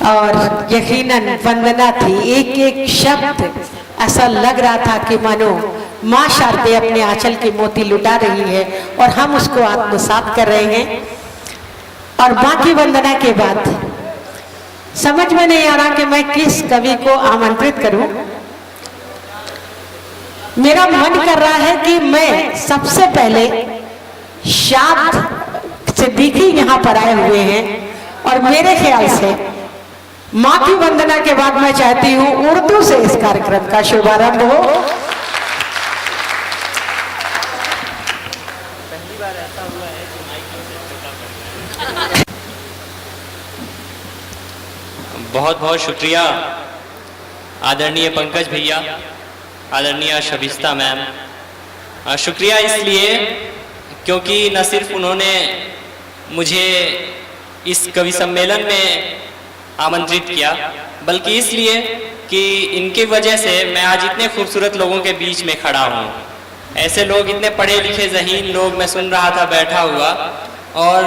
और यकीनन वंदना थी, एक एक शब्द ऐसा लग रहा था कि मानो माँ शारदे अपने आंचल की मोती लुटा रही है और हम उसको आत्मसात कर रहे हैं। और बाकी वंदना के बाद समझ में नहीं आ रहा कि मैं किस कवि को आमंत्रित करूं। मेरा मन कर रहा है कि मैं सबसे पहले शाद सिद्दीकी यहाँ पर आए हुए हैं और मेरे ख्याल से माँ की वंदना के बाद मैं चाहती हूँ उर्दू से इस कार्यक्रम का शुभारंभ हो। पहली बार ऐसा हुआ है कि बहुत बहुत शुक्रिया आदरणीय पंकज भैया, आदरणीय शबिस्ता मैम। शुक्रिया इसलिए क्योंकि न सिर्फ उन्होंने मुझे इस कवि सम्मेलन में आमंत्रित किया, बल्कि इसलिए कि इनकी वजह से मैं आज इतने खूबसूरत लोगों के बीच में खड़ा हूँ। ऐसे लोग, इतने पढ़े लिखे ज़हीन लोग मैं सुन रहा था बैठा हुआ, और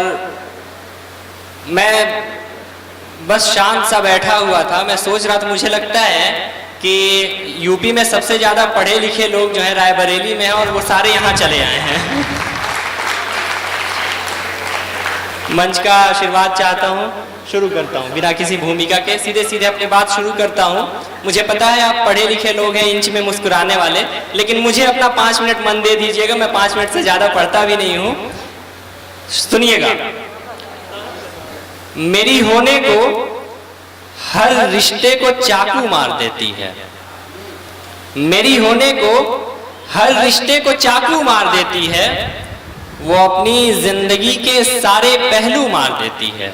मैं बस शांत सा बैठा हुआ था। मैं सोच रहा था, मुझे लगता है कि यूपी में सबसे ज़्यादा पढ़े लिखे लोग जो है रायबरेली में हैं और वो सारे यहाँ चले आए हैं। मंच का आशीर्वाद चाहता हूँ। शुरू करता हूँ बिना किसी भूमिका के, सीधे सीधे अपनी बात शुरू करता हूँ। मुझे पता है आप पढ़े लिखे लोग हैं, इंच में मुस्कुराने वाले, लेकिन मुझे अपना 5 मिनट मन दे दीजिएगा। मैं 5 मिनट से ज़्यादा पढ़ता भी नहीं हूँ। सुनिएगा, मेरी होने को हर रिश्ते को चाकू मार देती है। मेरी होने को हर रिश्ते को चाकू मार देती है, वो अपनी जिंदगी के सारे पहलू मार देती है।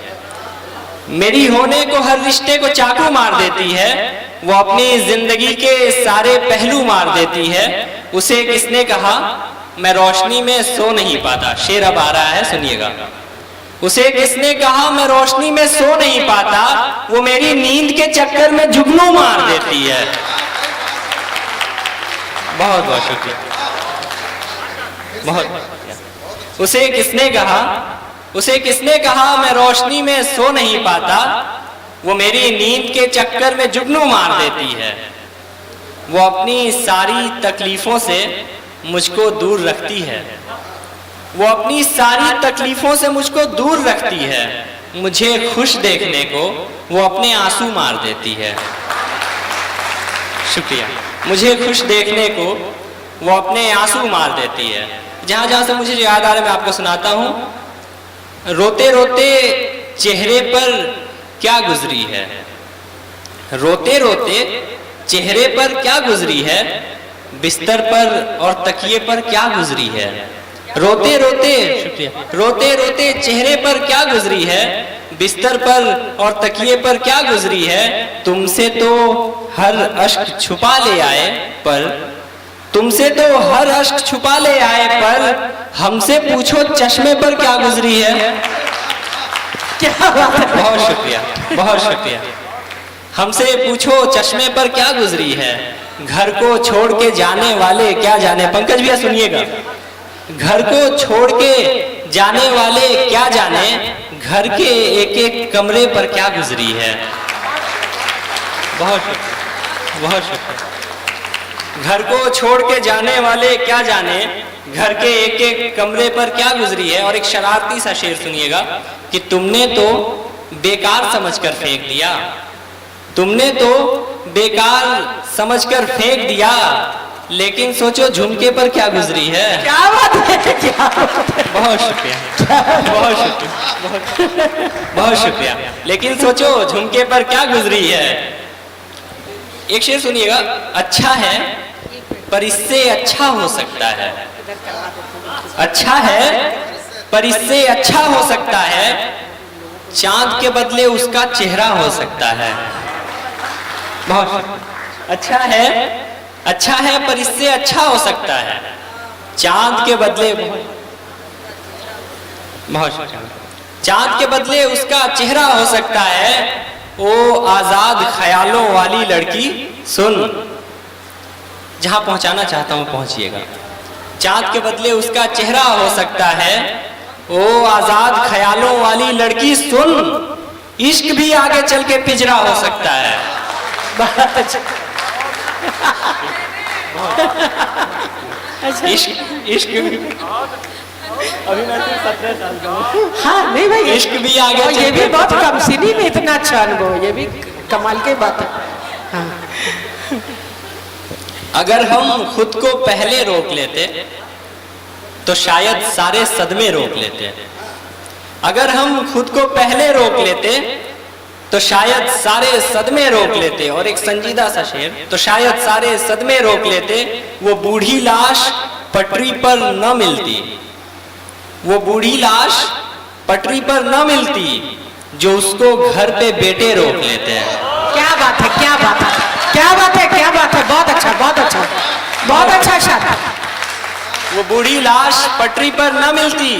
मेरी होने को हर रिश्ते को चाकू मार देती है, वो अपनी जिंदगी के सारे पहलू मार देती है। उसे किसने कहा मैं रोशनी में सो नहीं पाता। शेर अब आ रहा है, सुनिएगा। उसे किसने कहा मैं रोशनी में सो नहीं पाता, वो मेरी नींद के चक्कर में जुगनू मार देती है। बहुत बहुत शुक्रिया, बहुत बहुत। उसे किसने कहा मैं रोशनी में सो नहीं पाता, वो मेरी नींद के चक्कर में जुगनू मार देती है। वो अपनी सारी तकलीफों से मुझको दूर रखती है। वो अपनी सारी तकलीफों से मुझको दूर रखती है। मुझे खुश देखने को वो अपने आंसू मार देती है। शुक्रिया। मुझे खुश देखने को वो अपने आंसू मार देती है। जहां जहां से मुझे याद आ रहा है मैं आपको सुनाता हूँ। रोते रोते चेहरे पर क्या गुजरी है, रोते रोते चेहरे पर क्या गुजरी है, बिस्तर पर और तकिए पर क्या गुजरी है। रोते रोते, शुक्रिया, रोते रोते चेहरे पर क्या गुजरी है, बिस्तर पर और तकिए पर क्या गुजरी है। तुमसे तो हर अश्क छुपा ले आए पर, तुमसे तो हर अश्क छुपा ले आए पर, हमसे पूछो चश्मे पर क्या गुजरी है। क्या बात है, बहुत शुक्रिया, बहुत शुक्रिया। हमसे पूछो चश्मे पर क्या गुजरी है। घर को छोड़ के जाने वाले क्या जाने। पंकज भैया सुनिएगा। घर को छोड़ के जाने वाले क्या जाने, घर के एक एक कमरे पर क्या गुजरी है। बहुत शुक्रिया, बहुत शुक्रिया। घर को छोड़ के जाने वाले क्या जाने, घर के एक एक कमरे पर क्या गुजरी है। और एक शरारती सा शेर सुनिएगा कि तुमने तो बेकार समझकर फेंक दिया, तुमने तो बेकार समझकर फेंक दिया, लेकिन सोचो झुमके पर क्या गुजरी है। क्या बात है, क्या बात है। बहुत शुक्रिया, बहुत शुक्रिया, बहुत शुक्रिया। लेकिन सोचो झुमके पर क्या गुजरी है। एक शेर सुनिएगा। अच्छा है पर इससे अच्छा हो सकता है, अच्छा है पर इससे अच्छा हो सकता है, चांद के बदले उसका चेहरा हो सकता है। बहुत अच्छा है, अच्छा है पर इससे अच्छा हो सकता है, चांद के बदले, बहुत चांद के बदले उसका चेहरा हो सकता है। ओ आजाद ख्यालों वाली लड़की सुन, जहां पहुंचाना चाहता हूं पहुंचिएगा। चांद के बदले उसका चेहरा हो सकता है, ओ आजाद ख्यालों वाली लड़की सुन, इश्क भी आगे चल के पिंजरा हो सकता है। बहुत अच्छा। अच्छा इश्क इश्क अभी मैं 17 साल का हूँ। हाँ नहीं भाई, इश्क भी आगे और ये चल भी के बहुत कम सीनी में इतना अच्छा अनुभव, ये भी कमाल की बात है। हाँ। अगर हम खुद को पहले रोक लेते तो शायद सारे सदमे रोक लेते। अगर हम खुद को पहले रोक लेते तो शायद सारे सदमे रोक लेते। और एक संजीदा सा शेर, तो शायद सारे सदमे रोक लेते। वो बूढ़ी लाश पटरी पर न मिलती, वो बूढ़ी लाश पटरी पर न मिलती, जो उसको घर पे बेटे रोक लेते हैं। क्या बात है, क्या बात है, क्या बात है, क्या बात है, बहुत अच्छा, बहुत अच्छा, बहुत अच्छा शब्द। वो बूढ़ी लाश पटरी पर न मिलती,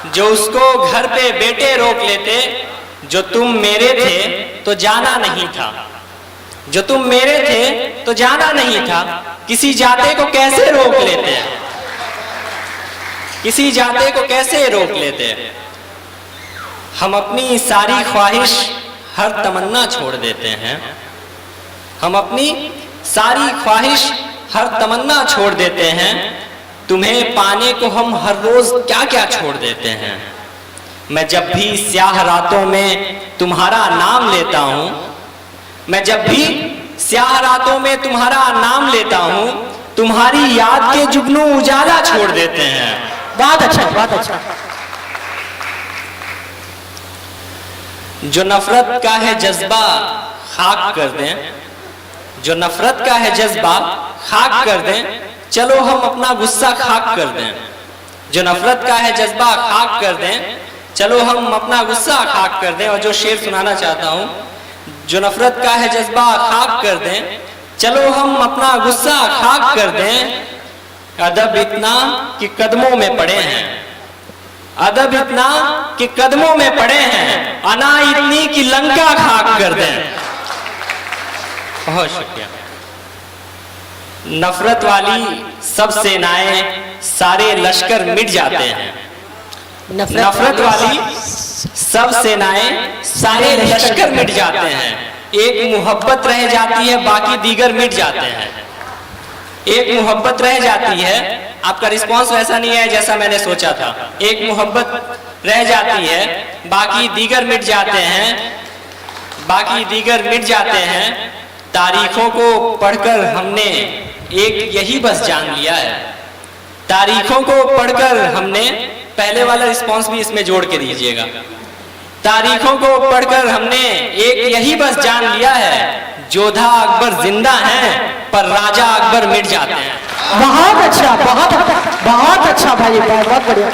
जो उसको घर पे बेटे रोक लेते। जो तुम मेरे थे तो जाना नहीं था, जो तुम मेरे थे तो जाना नहीं था। किसी जाते को कैसे रोक लेते हैं, किसी जाते को कैसे रोक लेते हैं। हम अपनी सारी ख्वाहिश हर तमन्ना छोड़ देते हैं, हम अपनी सारी ख्वाहिश हर तमन्ना छोड़ देते हैं। तुम्हें पाने को हम हर रोज क्या क्या छोड़ देते हैं। मैं जब भी स्याह रातों में तुम्हारा नाम लेता हूं, मैं जब भी स्याह रातों में तुम्हारा नाम लेता हूं, तुम्हारी याद के जुगनू उजाला छोड़ देते हैं। बहुत अच्छा, बहुत अच्छा। जो नफरत का है जज्बा खाक कर दें, जो नफरत का है जज्बा खाक कर दें, चलो हम अपना गुस्सा खाक कर दें। जो नफरत का है जज्बा खाक कर दें, चलो हम अपना गुस्सा खाक कर दें। और जो शेर सुनाना चाहता हूं, जो नफरत का है जज्बा खाक कर दें, चलो हम अपना गुस्सा खाक कर दें। अदब इतना कि कदमों में पड़े हैं, अदब इतना कि कदमों में पड़े हैं। अना इतनी कि लंका खाक कर दें। बहुत शुक्रिया। नफरत वाली सब सेनाएं सारे लश्कर मिट जाते हैं, नफरत वाली सब सेनाएं सारे लश्कर मिट जाते हैं। एक मोहब्बत रह जाती है, बाकी दीगर मिट जाते हैं। एक मोहब्बत रह जाती है, आपका रिस्पांस वैसा नहीं है जैसा मैंने सोचा था। एक मोहब्बत रह जाती है, बाकी दीगर मिट जाते हैं, बाकी दीगर मिट जाते हैं। तारीखों को पढ़कर हमने एक यही बस जान लिया है, तारीखों को पढ़कर हमने, पहले वाला रिस्पांस भी इसमें जोड़ के दीजिएगा। तारीखों को पढ़कर हमने एक यही बस जान लिया है, जोधा अकबर जिंदा हैं पर राजा अकबर मिट जाते हैं। बहुत अच्छा, बहुत अच्छा भाई, बहुत बढ़िया।